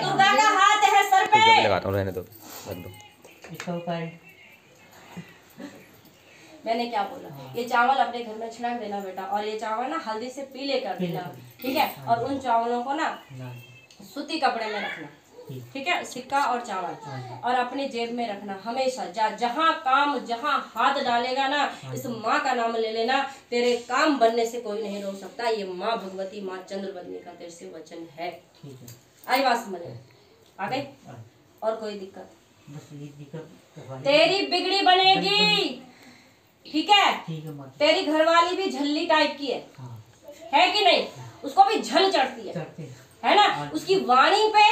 दुर्गा का हाथ है सर पे। लगाता हूँ, रहने दो, रख दो। मैंने क्या बोला, ये चावल अपने घर में छिड़क देना बेटा, और ये चावल ना हल्दी से पीले कर देना, ठीक है। और उन चावलों को ना सूती कपड़े में रखना, ठीक है, सिक्का और चावल, और अपनी जेब में रखना हमेशा। जहाँ काम जहाँ हाथ डालेगा ना, इस माँ का नाम ले लेना, तेरे काम बनने से कोई नहीं रोक सकता। ये माँ भगवती, माँ चंद्रवदनी का तेरे से वचन है। आई बात समझ आ गई? और कोई दिक्कत? तेरी बिगड़ी बनेगी, ठीक है। तेरी घरवाली भी झल्ली टाइप की है कि नहीं? उसको भी झल चढ़ती है ना? उसकी वाणी पे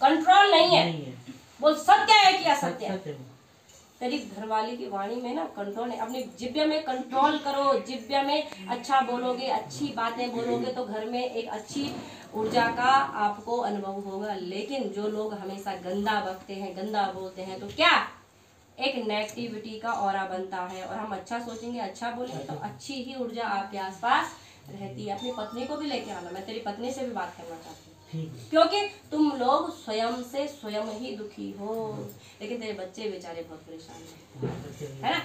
कंट्रोल नहीं है। बोल सत्य है कि असत्य? तेरी घरवाली की वाणी में ना कंट्रोल है। अपनी जिब्या में कंट्रोल करो। जिब्या में अच्छा बोलोगे, अच्छी बातें बोलोगे तो घर में एक अच्छी ऊर्जा का आपको अनुभव होगा। लेकिन जो लोग हमेशा गंदा बकते हैं, गंदा बोलते हैं, तो क्या एक नेगेटिविटी का ऑरा बनता है। और हम अच्छा सोचेंगे, अच्छा बोलेंगे तो अच्छी ही ऊर्जा आपके आसपास रहती है। अपनी पत्नी को भी लेके आना। मैं तेरी पत्नी से भी बात करना चाहती हूँ, क्योंकि तुम लोग स्वयं से स्वयं ही दुखी हो, लेकिन तेरे बच्चे बेचारे बहुत परेशान है ना?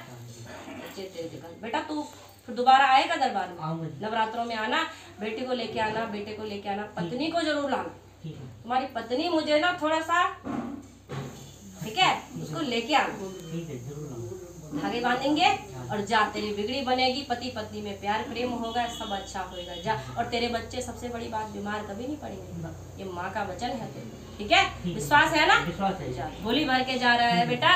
बच्चे तेरे दिक्कत। बेटा तू फिर दोबारा आएगा दरबार में, नवरात्रों में आना, बेटी को लेके आना, बेटे को लेके आना, पत्नी को जरूर लाना। तुम्हारी पत्नी मुझे ना थोड़ा सा, ठीक है, उसको लेके आना, धागे बांधेंगे और जा। तेरी बिगड़ी बनेगी, पति पत्नी में प्यार प्रेम होगा, सब अच्छा होगा। जा। और तेरे बच्चे, सबसे बड़ी बात, बीमार कभी नहीं पड़ेंगे। ये माँ का वचन है तेरे, ठीक है? विश्वास है ना? विश्वास है। जा, झोली भर के जा रहा है बेटा,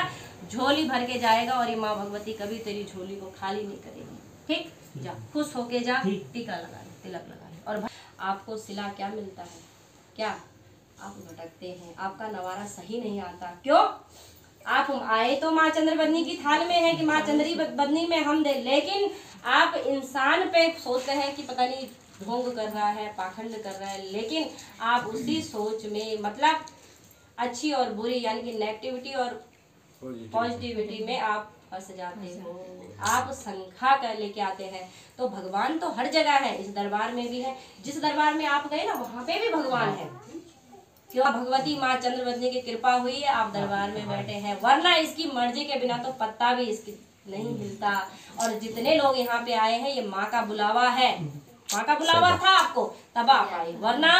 झोली भर के जाएगा, और ये माँ भगवती कभी तेरी झोली को खाली नहीं करेगी, ठीक? जा, खुश होके जा, टीका लगा ले, तिलक लगा ले। और आपको सिला क्या मिलता है? क्या आप भटकते हैं, आपका नवारा सही नहीं आता। क्यों? आप आए तो माँ चंद्रवदनी की थाल में है कि माँ चंद्रवदनी में हम दे, लेकिन आप इंसान पे सोचते हैं कि पता नहीं ढोंग कर रहा है, पाखंड कर रहा है, लेकिन आप उसी सोच में, मतलब अच्छी और बुरी, यानी कि नेगेटिविटी और पॉजिटिविटी में आप फंस जाते हो। आप संख्या कर लेके आते हैं। तो भगवान तो हर जगह है, इस दरबार में भी है। जिस दरबार में आप गए ना, वहाँ पे भी भगवान है। क्यों? भगवती माँ चंद्रवदनी की कृपा हुई है, आप दरबार में बैठे हैं, वरना इसकी मर्जी के बिना तो पत्ता भी इसकी नहीं हिलता। और जितने लोग यहाँ पे आए हैं, ये माँ का बुलावा है। माँ का बुलावा था आपको, तब आप आए, वरना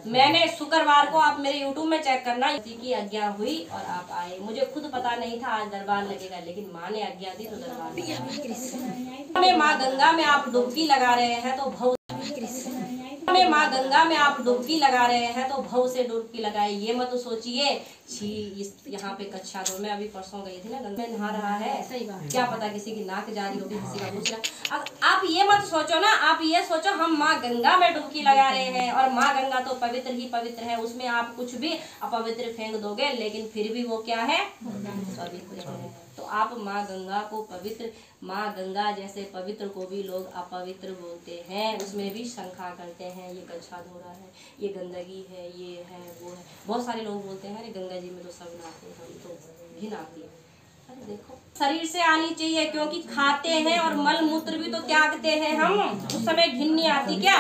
मैंने शुक्रवार को, आप मेरे YouTube में चेक करना, इसी की आज्ञा हुई और आप आए। मुझे खुद पता नहीं था आज दरबार लगेगा, लेकिन माँ ने आज्ञा दी तो दरबार में। माँ गंगा में आप डुबकी लगा रहे हैं तो भव में, माँ गंगा में आप डुबकी लगा रहे हैं तो भव से डुबकी लगाए। ये मत सोचिए छी यहाँ पे कक्षा 2 में अभी परसों गई थी ना, गंगा में नहा रहा है, क्या पता किसी की नाक जारी होगी, किसी का कुछ ना। अब आप ये मत सोचो ना, आप ये सोचो हम माँ गंगा में डुबकी लगा रहे हैं, और माँ गंगा तो पवित्र ही पवित्र है। उसमें आप कुछ भी अपवित्र फेंक दोगे, लेकिन फिर भी वो क्या है? पवित्र है। तो आप माँ गंगा को पवित्र, माँ गंगा जैसे पवित्र को भी लोग अपवित्र बोलते हैं, उसमें भी शंका करते हैं, ये कच्छा धो रहा है, ये गंदगी है, ये है, वो है। बहुत सारे लोग बोलते हैं, अरे गंगा जी में तो सब नहाते हैं, हम तो भी नहाते हैं। अरे देखो, शरीर से आनी चाहिए, क्योंकि खाते हैं और मल मूत्र भी तो त्यागते हैं हम, उस समय घिन नहीं आती क्या?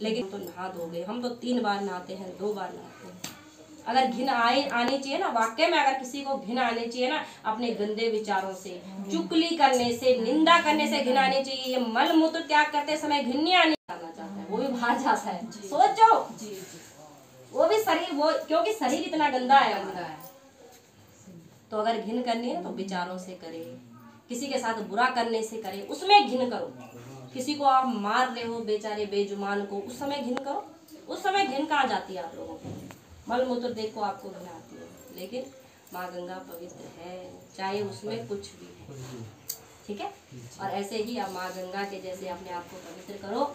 लेकिन तो नहा दोगे, हम तो 3 बार नहाते हैं, 2 बार नहाते हैं। अगर घिन आनी चाहिए ना, वाकई में अगर किसी को घिन आनी चाहिए ना, अपने गंदे विचारों से, चुगली करने से, निंदा करने से घिन आनी चाहिए। ये मल मूत्र त्याग करते समय घिन नहीं आनी चाहता है, वो भी बाहर जाता है। सोचो, वो भी शरीर, वो क्योंकि शरीर इतना गंदा है। तो अगर घिन करनी है तो विचारों से करे, किसी के साथ बुरा करने से करे, उसमें घिन करो। किसी को आप मार रहे हो बेचारे बेजुबान को, उस समय घिन करो। उस समय घिन कहाँ जाती है आप लोगों को? मल मूत्र देखो आपको घिन आती है, लेकिन माँ गंगा पवित्र है, चाहे उसमें कुछ भी है, ठीक है? और ऐसे ही आप माँ गंगा के जैसे अपने आप को पवित्र करो।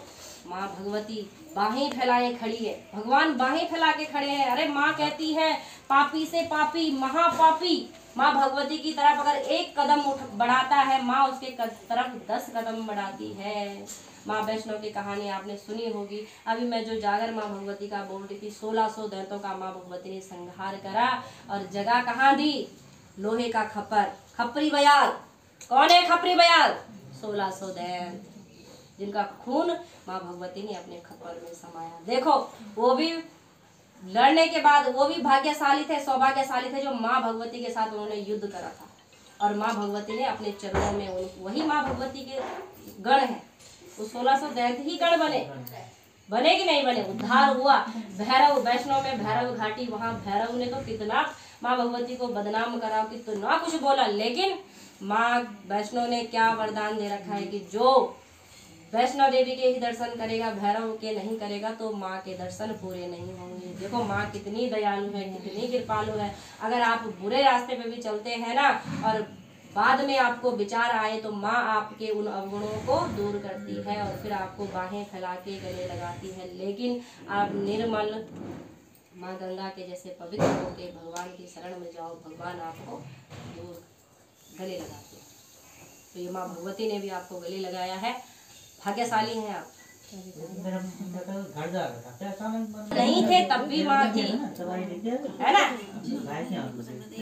माँ भगवती बाहें फैलाए खड़ी है, भगवान बाहें फैला के खड़े हैं। अरे माँ कहती है, पापी से पापी, महापापी माँ भगवती की तरफ अगर एक कदम बढ़ाता है, माँ उसके तरफ 10 कदम बढ़ाती है। माँ वैष्णव की कहानी आपने सुनी होगी। अभी मैं जो जागर माँ भगवती का बोल रही थी, 1600 दैत्यों का माँ भगवती ने संहार करा, और जगह कहाँ दी? लोहे का खप्पर, खपरी बयाल। कौन है खपरी बयाल? 1600 दैत्य, जिनका खून माँ भगवती ने अपने खप्पर में समाया। देखो, वो भी लड़ने के बाद वो भी भाग्यशाली थे, सौभाग्यशाली थे जो माँ भगवती के साथ उन्होंने युद्ध करा था। और माँ भगवती ने अपने चरणों में वही माँ भगवती के गण है, वो 1600 दैत्य ही गण बने कि नहीं बने, उद्धार हुआ। भैरव, वैष्णव में भैरव घाटी, वहां भैरव ने तो कितना माँ भगवती को बदनाम करा, कितना कुछ बोला, लेकिन माँ वैष्णव ने क्या वरदान दे रखा है कि जो वैष्णो देवी के ही दर्शन करेगा, भैरव के नहीं करेगा तो माँ के दर्शन पूरे नहीं होंगे। देखो माँ कितनी दयालु है, कितनी कृपालु है। अगर आप बुरे रास्ते पे भी चलते हैं ना और बाद में आपको विचार आए तो माँ आपके उन अवगुणों को दूर करती है और फिर आपको बाहें फैला के गले लगाती है। लेकिन आप निर्मल माँ गंगा के जैसे पवित्र होके भगवान की शरण में जाओ, भगवान आपको दूर गले लगाते हैं। तो ये माँ भगवती ने भी आपको गले लगाया है, भाग्यशाली हैं आप। नहीं थे तब भी माँ थी, है ना।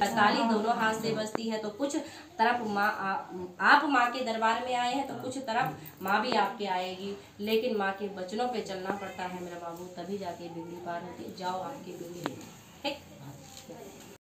ताली दोनों हाथ से बजती है, तो कुछ तरफ माँ आप माँ के दरबार में आए हैं तो कुछ तरफ माँ भी आपके आएगी, लेकिन माँ के वचनों पे चलना पड़ता है मेरा बाबू, तभी जाके बिगड़ी पार होती है। जाओ आपकी बिगड़ी, ठीक।